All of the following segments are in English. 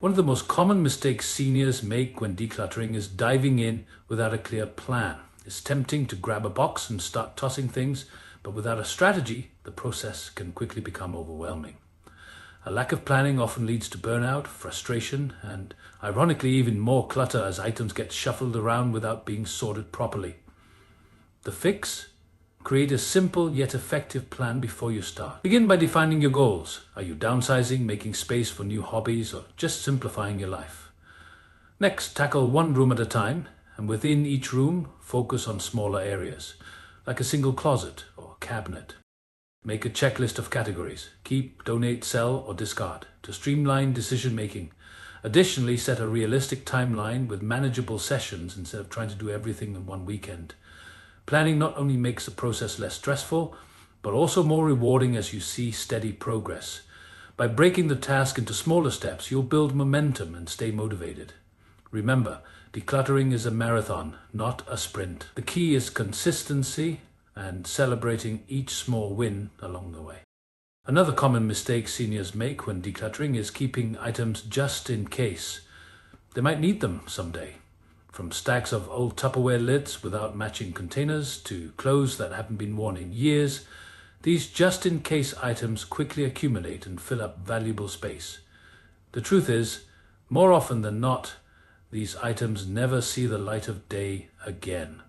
One of the most common mistakes seniors make when decluttering is diving in without a clear plan. It's tempting to grab a box and start tossing things, but without a strategy, the process can quickly become overwhelming. A lack of planning often leads to burnout, frustration, and ironically even more clutter as items get shuffled around without being sorted properly. The fix? Create a simple yet effective plan before you start. Begin by defining your goals. Are you downsizing, making space for new hobbies, or just simplifying your life? Next, tackle one room at a time, and within each room, focus on smaller areas, like a single closet or cabinet. Make a checklist of categories: keep, donate, sell, or discard, to streamline decision-making. Additionally, set a realistic timeline with manageable sessions instead of trying to do everything in one weekend. Planning not only makes the process less stressful, but also more rewarding as you see steady progress. By breaking the task into smaller steps, you'll build momentum and stay motivated. Remember, decluttering is a marathon, not a sprint. The key is consistency and celebrating each small win along the way. Another common mistake seniors make when decluttering is keeping items just in case. They might need them someday. From stacks of old Tupperware lids without matching containers to clothes that haven't been worn in years, these just-in-case items quickly accumulate and fill up valuable space. The truth is, more often than not, these items never see the light of day again.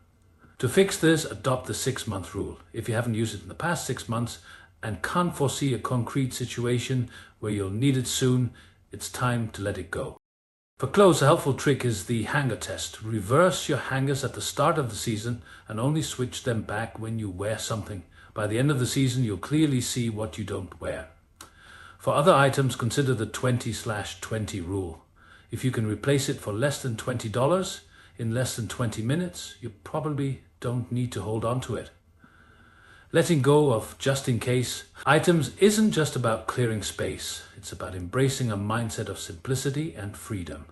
To fix this, adopt the 6-month rule. If you haven't used it in the past 6 months and can't foresee a concrete situation where you'll need it soon, it's time to let it go. For clothes, a helpful trick is the hanger test. Reverse your hangers at the start of the season and only switch them back when you wear something. By the end of the season, you'll clearly see what you don't wear. For other items, consider the 20/20 rule. If you can replace it for less than $20 in less than 20 minutes, you probably don't need to hold on to it. Letting go of just-in-case items isn't just about clearing space. It's about embracing a mindset of simplicity and freedom.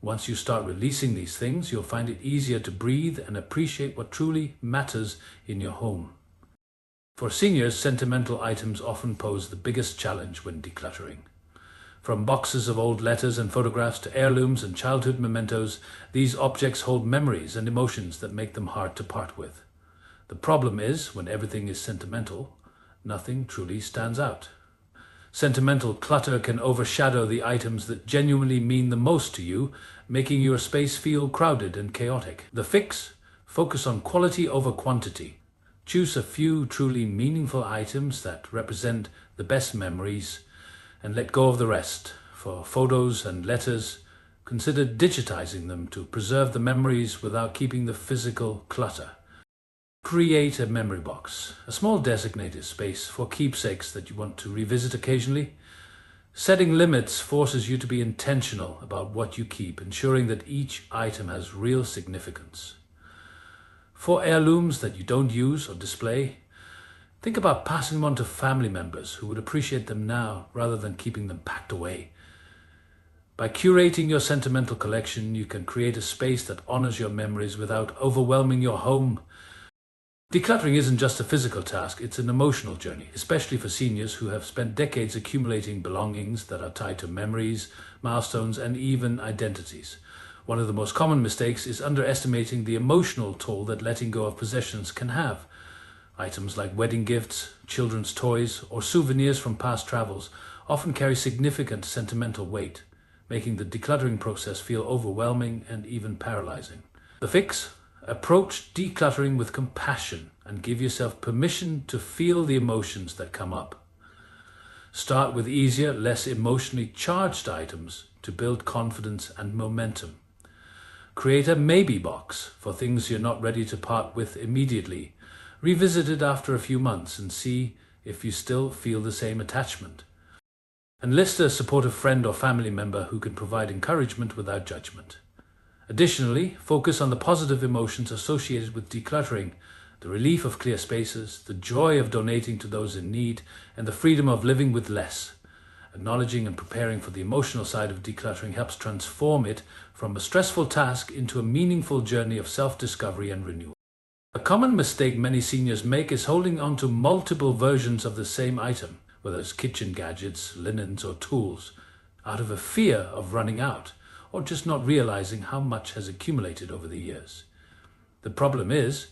Once you start releasing these things, you'll find it easier to breathe and appreciate what truly matters in your home. For seniors, sentimental items often pose the biggest challenge when decluttering. From boxes of old letters and photographs to heirlooms and childhood mementos, these objects hold memories and emotions that make them hard to part with. The problem is, when everything is sentimental, nothing truly stands out. Sentimental clutter can overshadow the items that genuinely mean the most to you, making your space feel crowded and chaotic. The fix? Focus on quality over quantity. Choose a few truly meaningful items that represent the best memories and let go of the rest. For photos and letters, consider digitizing them to preserve the memories without keeping the physical clutter. Create a memory box, a small designated space for keepsakes that you want to revisit occasionally. Setting limits forces you to be intentional about what you keep, ensuring that each item has real significance. For heirlooms that you don't use or display, think about passing them on to family members who would appreciate them now rather than keeping them packed away. By curating your sentimental collection, you can create a space that honors your memories without overwhelming your home. Decluttering isn't just a physical task, it's an emotional journey, especially for seniors who have spent decades accumulating belongings that are tied to memories, milestones, and even identities. One of the most common mistakes is underestimating the emotional toll that letting go of possessions can have. Items like wedding gifts, children's toys, or souvenirs from past travels often carry significant sentimental weight, making the decluttering process feel overwhelming and even paralyzing. The fix? Approach decluttering with compassion and give yourself permission to feel the emotions that come up. Start with easier, less emotionally charged items to build confidence and momentum. Create a maybe box for things you're not ready to part with immediately. Revisit it after a few months and see if you still feel the same attachment. Enlist a supportive friend or family member who can provide encouragement without judgment. Additionally, focus on the positive emotions associated with decluttering, the relief of clear spaces, the joy of donating to those in need, and the freedom of living with less. Acknowledging and preparing for the emotional side of decluttering helps transform it from a stressful task into a meaningful journey of self-discovery and renewal. A common mistake many seniors make is holding on to multiple versions of the same item, whether it's kitchen gadgets, linens, or tools. out of a fear of running out or just not realizing how much has accumulated over the years. The problem is,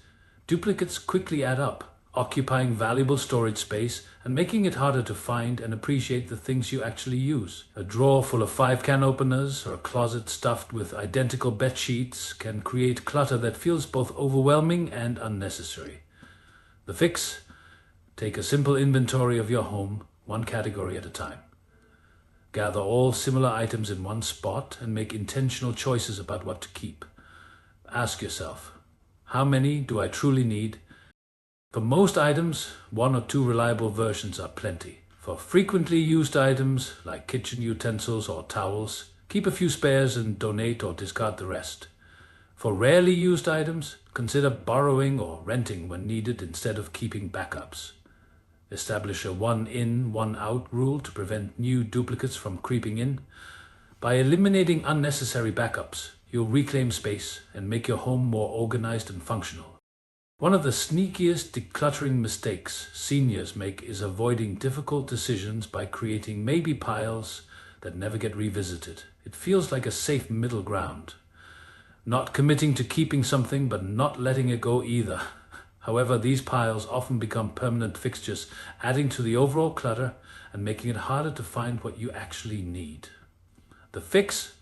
duplicates quickly add up, occupying valuable storage space and making it harder to find and appreciate the things you actually use. A drawer full of 5-can openers or a closet stuffed with identical bed sheets can create clutter that feels both overwhelming and unnecessary. The fix? Take a simple inventory of your home, one category at a time. Gather all similar items in one spot and make intentional choices about what to keep. Ask yourself, how many do I truly need? For most items, 1 or 2 reliable versions are plenty. For frequently used items, like kitchen utensils or towels, keep a few spares and donate or discard the rest. For rarely used items, consider borrowing or renting when needed instead of keeping backups. Establish a one-in, one-out rule to prevent new duplicates from creeping in. By eliminating unnecessary backups, you'll reclaim space and make your home more organized and functional. One of the sneakiest decluttering mistakes seniors make is avoiding difficult decisions by creating maybe piles that never get revisited. It feels like a safe middle ground. Not committing to keeping something but not letting it go either. However, these piles often become permanent fixtures, adding to the overall clutter and making it harder to find what you actually need. The fix?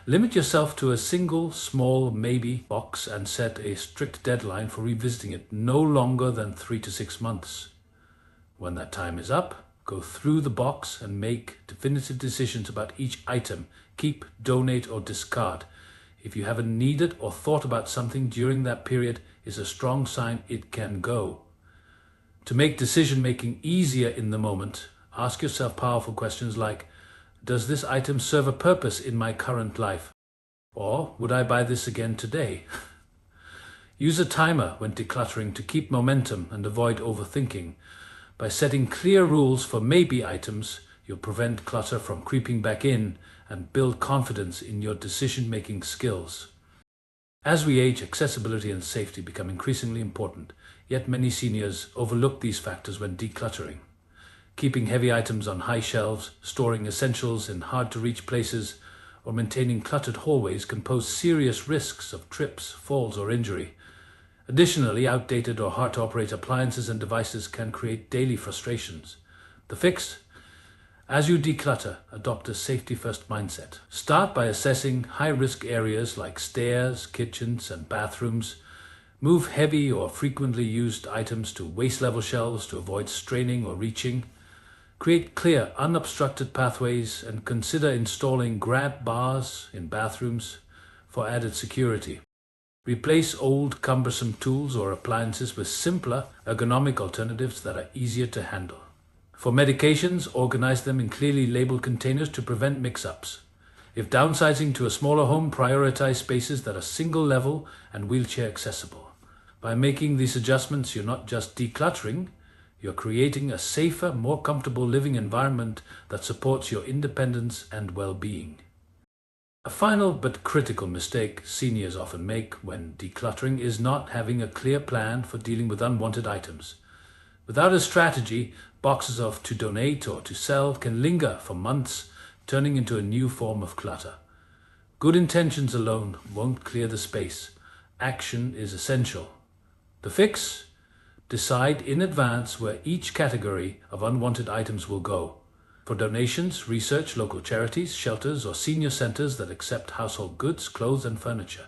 Limit yourself to a single small maybe box and set a strict deadline for revisiting it, no longer than 3 to 6 months. When that time is up, go through the box and make definitive decisions about each item. Keep, donate, or discard. If you haven't needed or thought about something during that period, is a strong sign it can go. To make decision-making easier in the moment, ask yourself powerful questions like, does this item serve a purpose in my current life? Or would I buy this again today? Use a timer when decluttering to keep momentum and avoid overthinking. By setting clear rules for maybe items, you'll prevent clutter from creeping back in and build confidence in your decision-making skills. As we age, accessibility and safety become increasingly important, yet many seniors overlook these factors when decluttering. Keeping heavy items on high shelves, storing essentials in hard-to-reach places, or maintaining cluttered hallways can pose serious risks of trips, falls, or injury. Additionally, outdated or hard-to-operate appliances and devices can create daily frustrations. The fix? As you declutter, adopt a safety-first mindset. Start by assessing high-risk areas like stairs, kitchens, and bathrooms. Move heavy or frequently used items to waist-level shelves to avoid straining or reaching. Create clear, unobstructed pathways and consider installing grab bars in bathrooms for added security. Replace old, cumbersome tools or appliances with simpler, ergonomic alternatives that are easier to handle. For medications, organize them in clearly labeled containers to prevent mix-ups. If downsizing to a smaller home, prioritize spaces that are single-level and wheelchair accessible. By making these adjustments, you're not just decluttering, you're creating a safer, more comfortable living environment that supports your independence and well-being. A final but critical mistake seniors often make when decluttering is not having a clear plan for dealing with unwanted items. Without a strategy, boxes of to donate or to sell can linger for months, turning into a new form of clutter. Good intentions alone won't clear the space. Action is essential. The fix? Decide in advance where each category of unwanted items will go. For donations, research local charities, shelters, or senior centers that accept household goods, clothes, and furniture.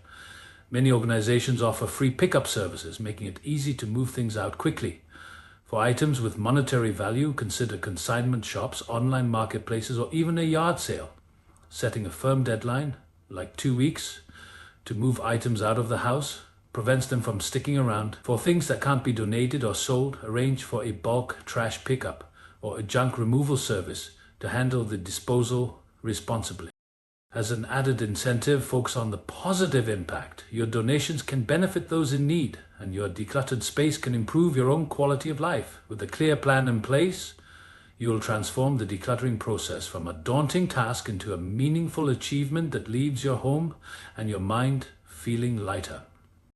Many organizations offer free pickup services, making it easy to move things out quickly. For items with monetary value, consider consignment shops, online marketplaces, or even a yard sale. Setting a firm deadline, like 2 weeks, to move items out of the house prevents them from sticking around. For things that can't be donated or sold, arrange for a bulk trash pickup or a junk removal service to handle the disposal responsibly. As an added incentive, focus on the positive impact. Your donations can benefit those in need, and your decluttered space can improve your own quality of life. With a clear plan in place, you will transform the decluttering process from a daunting task into a meaningful achievement that leaves your home and your mind feeling lighter.